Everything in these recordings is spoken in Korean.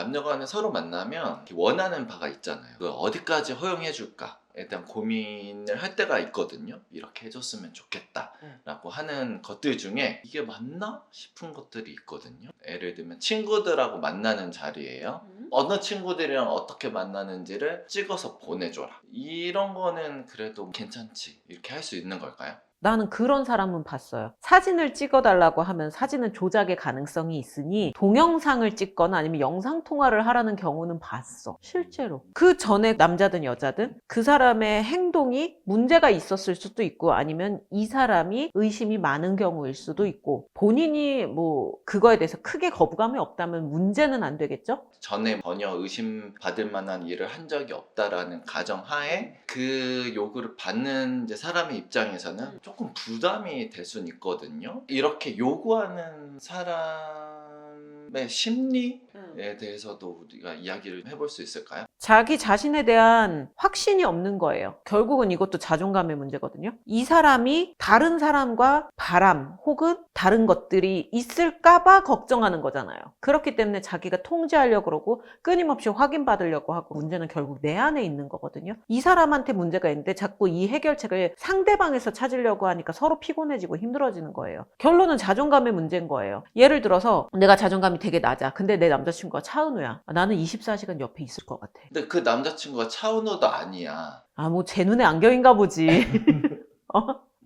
남녀간에 서로 만나면 원하는 바가 있잖아요. 그 어디까지 허용해줄까에 대한 고민을 할 때가 있거든요. 이렇게 해줬으면 좋겠다 라고 하는 것들 중에 이게 맞나 싶은 것들이 있거든요. 예를 들면 친구들하고 만나는 자리예요. 어느 친구들이랑 어떻게 만나는지를 찍어서 보내줘라. 이런 거는 그래도 괜찮지, 이렇게 할 수 있는 걸까요? 나는 그런 사람은 봤어요. 사진을 찍어달라고 하면 사진은 조작의 가능성이 있으니 동영상을 찍거나 아니면 영상통화를 하라는 경우는 봤어. 실제로. 그 전에 남자든 여자든 그 사람의 행동이 문제가 있었을 수도 있고 아니면 이 사람이 의심이 많은 경우일 수도 있고 본인이 뭐 그거에 대해서 크게 거부감이 없다면 문제는 안 되겠죠? 전에 전혀 의심받을 만한 일을 한 적이 없다라는 가정하에 그 요구를 받는 이제 사람의 입장에서는 조금 부담이 될 수는 있거든요. 이렇게 요구하는 사람의 심리에 대해서도 우리가 이야기를 해볼 수 있을까요? 자기 자신에 대한 확신이 없는 거예요. 결국은 이것도 자존감의 문제거든요. 이 사람이 다른 사람과 바람 혹은 다른 것들이 있을까봐 걱정하는 거잖아요. 그렇기 때문에 자기가 통제하려고 그러고 끊임없이 확인받으려고 하고 문제는 결국 내 안에 있는 거거든요. 이 사람한테 문제가 있는데 자꾸 이 해결책을 상대방에서 찾으려고 하니까 서로 피곤해지고 힘들어지는 거예요. 결론은 자존감의 문제인 거예요. 예를 들어서 내가 자존감이 되게 낮아. 근데 내 남자친구가 차은우야. 나는 24시간 옆에 있을 것 같아. 근데 그 남자친구가 차은우도 아니야. 아, 뭐 제 눈에 안경인가 보지.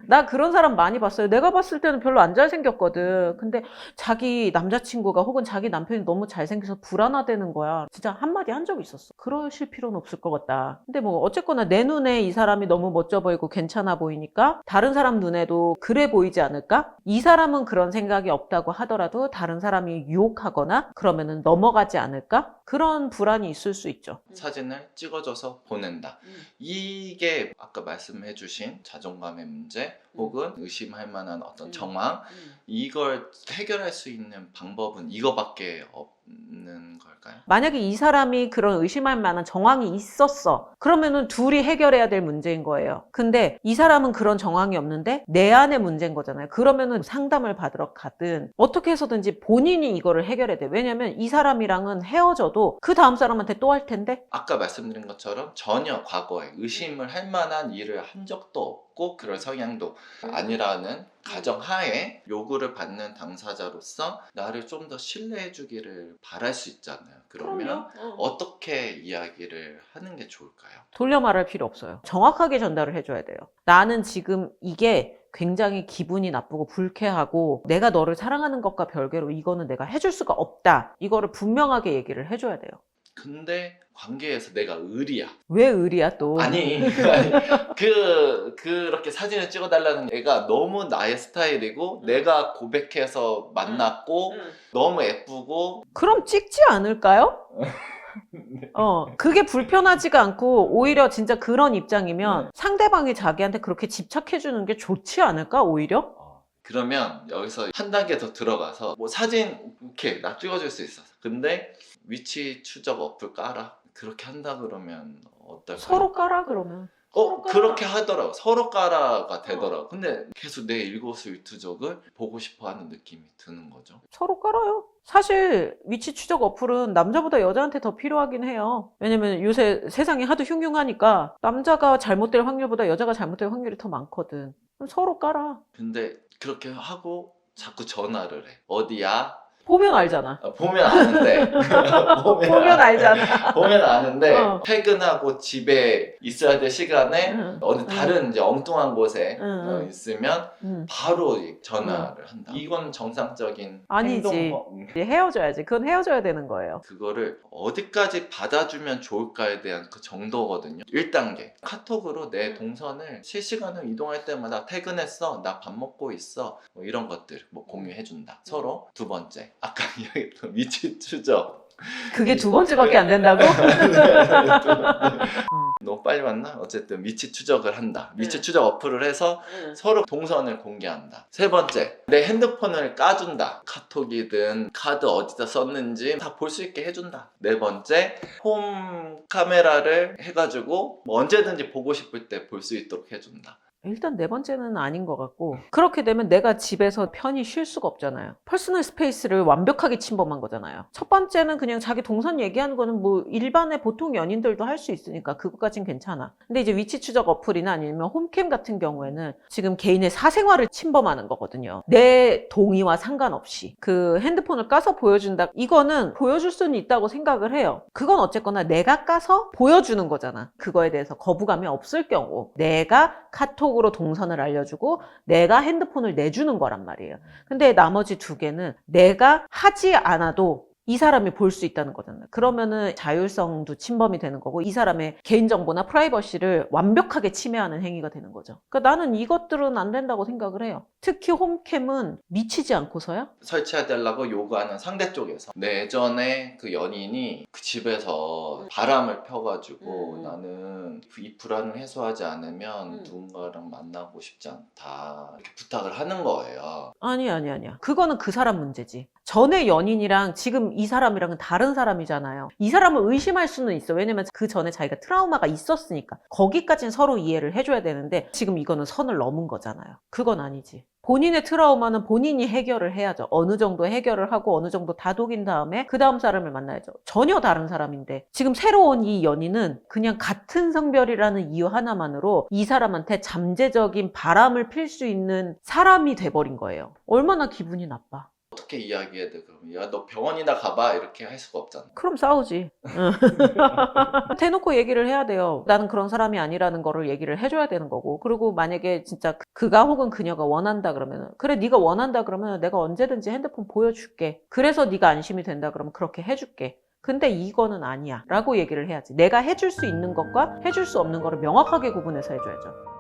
나 그런 사람 많이 봤어요. 내가 봤을 때는 별로 안 잘생겼거든. 근데 자기 남자친구가 혹은 자기 남편이 너무 잘생겨서 불안하다는 거야. 진짜 한마디 한 적이 있었어. 그러실 필요는 없을 것 같다. 근데 뭐 어쨌거나 내 눈에 이 사람이 너무 멋져 보이고 괜찮아 보이니까 다른 사람 눈에도 그래 보이지 않을까? 이 사람은 그런 생각이 없다고 하더라도 다른 사람이 유혹하거나 그러면은 넘어가지 않을까? 그런 불안이 있을 수 있죠. 사진을 찍어줘서 보낸다. 이게 아까 말씀해주신 자존감의 문제 혹은 의심할 만한 어떤 정황, 이걸 해결할 수 있는 방법은 이거밖에 없는 걸까요? 만약에 이 사람이 그런 의심할 만한 정황이 있었어. 그러면은 둘이 해결해야 될 문제인 거예요. 근데 이 사람은 그런 정황이 없는데 내 안의 문제인 거잖아요. 그러면은 상담을 받으러 가든 어떻게 해서든지 본인이 이거를 해결해야 돼. 왜냐면 이 사람이랑은 헤어져도 그 다음 사람한테 또 할 텐데 아까 말씀드린 것처럼 전혀 과거에 의심을 할 만한 일을 한 적도 없고 그런 성향도 아니라는 가정하에 요구를 받는 당사자로서 나를 좀 더 신뢰해 주기를 바랄 수 있잖아요. 그러면 어떻게 이야기를 하는 게 좋을까요? 돌려 말할 필요 없어요. 정확하게 전달을 해줘야 돼요. 나는 지금 이게 굉장히 기분이 나쁘고 불쾌하고 내가 너를 사랑하는 것과 별개로 이거는 내가 해줄 수가 없다. 이거를 분명하게 얘기를 해줘야 돼요. 근데 관계에서 내가 의리야. 왜 의리야 또? 아니 그렇게 사진을 찍어달라는 애가 너무 나의 스타일이고 내가 고백해서 만났고 너무 예쁘고 그럼 찍지 않을까요? 그게 불편하지가 않고 오히려 진짜 그런 입장이면 상대방이 자기한테 그렇게 집착해주는 게 좋지 않을까 오히려? 그러면 여기서 한 단계 더 들어가서 뭐 사진 오케이 나 찍어줄 수 있어. 근데 위치 추적 어플 깔아. 그렇게 한다 그러면 어떨까요? 서로 깔아 그러면. 그렇게 하더라고. 서로 깔아가 되더라고. 근데 계속 내 일거수일투족을 보고 싶어 하는 느낌이 드는 거죠. 서로 깔아요. 사실 위치 추적 어플은 남자보다 여자한테 더 필요하긴 해요. 왜냐면 요새 세상이 하도 흉흉하니까 남자가 잘못될 확률보다 여자가 잘못될 확률이 더 많거든. 그럼 서로 깔아. 근데 그렇게 하고 자꾸 전화를 해. 어디야? 보면 알잖아. 보면 아는데 보면 알잖아. 보면 아는데 어. 퇴근하고 집에 있어야 될 시간에 어느 다른 이제 엉뚱한 곳에 있으면 바로 전화를 한다. 이건 정상적인 아니지. 행동. 이제 헤어져야지. 그건 헤어져야 되는 거예요. 그거를 어디까지 받아주면 좋을까에 대한 그 정도거든요. 1단계 카톡으로 내 동선을 실시간으로 이동할 때마다 퇴근했어, 나 밥 먹고 있어, 뭐 이런 것들 뭐 공유해준다 서로. 2번째 아까 이야기했던 위치 추적. 그게 2번째밖에 안 된다고? 너무 빨리 왔나? 어쨌든 위치 추적을 한다. 위치 추적 어플을 해서 서로 동선을 공개한다. 3번째, 내 핸드폰을 까준다. 카톡이든 카드 어디다 썼는지 다 볼 수 있게 해준다. 4번째, 홈 카메라를 해가지고 뭐 언제든지 보고 싶을 때 볼 수 있도록 해준다. 일단 네 번째는 아닌 것 같고, 그렇게 되면 내가 집에서 편히 쉴 수가 없잖아요. 퍼스널 스페이스를 완벽하게 침범한 거잖아요. 첫 번째는 그냥 자기 동선 얘기하는 거는 뭐 일반의 보통 연인들도 할 수 있으니까 그것까진 괜찮아. 근데 이제 위치 추적 어플이나 아니면 홈캠 같은 경우에는 지금 개인의 사생활을 침범하는 거거든요. 내 동의와 상관없이 그 핸드폰을 까서 보여준다. 이거는 보여줄 수는 있다고 생각을 해요. 그건 어쨌거나 내가 까서 보여주는 거잖아. 그거에 대해서 거부감이 없을 경우 내가 카톡으로 동선을 알려주고 내가 핸드폰을 내주는 거란 말이에요. 근데 나머지 두 개는 내가 하지 않아도 이 사람이 볼 수 있다는 거잖아요. 그러면은 자율성도 침범이 되는 거고 이 사람의 개인정보나 프라이버시를 완벽하게 침해하는 행위가 되는 거죠. 그러니까 나는 이것들은 안 된다고 생각을 해요. 특히 홈캠은 미치지 않고서야? 설치해달라고 요구하는 상대 쪽에서 내전에 그 연인이 그 집에서 바람을 펴가지고 나는 이 불안을 해소하지 않으면 누군가랑 만나고 싶지 않다 이렇게 부탁을 하는 거예요. 아니야. 그거는 그 사람 문제지. 전에 연인이랑 지금 이 사람이랑은 다른 사람이잖아요. 이 사람을 의심할 수는 있어. 왜냐면 그 전에 자기가 트라우마가 있었으니까. 거기까지는 서로 이해를 해줘야 되는데 지금 이거는 선을 넘은 거잖아요. 그건 아니지. 본인의 트라우마는 본인이 해결을 해야죠. 어느 정도 해결을 하고 어느 정도 다독인 다음에 그 다음 사람을 만나야죠. 전혀 다른 사람인데 지금 새로 온 이 연인은 그냥 같은 성별이라는 이유 하나만으로 이 사람한테 잠재적인 바람을 필 수 있는 사람이 돼버린 거예요. 얼마나 기분이 나빠. 어떻게 이야기해야 돼? 그러면 야 너 병원이나 가봐 이렇게 할 수가 없잖아. 그럼 싸우지. 대놓고 얘기를 해야 돼요. 나는 그런 사람이 아니라는 거를 얘기를 해줘야 되는 거고. 그리고 만약에 진짜 그가 혹은 그녀가 원한다 그러면 그래 네가 원한다 그러면 내가 언제든지 핸드폰 보여줄게. 그래서 네가 안심이 된다 그러면 그렇게 해줄게. 근데 이거는 아니야 라고 얘기를 해야지. 내가 해줄 수 있는 것과 해줄 수 없는 거를 명확하게 구분해서 해줘야죠.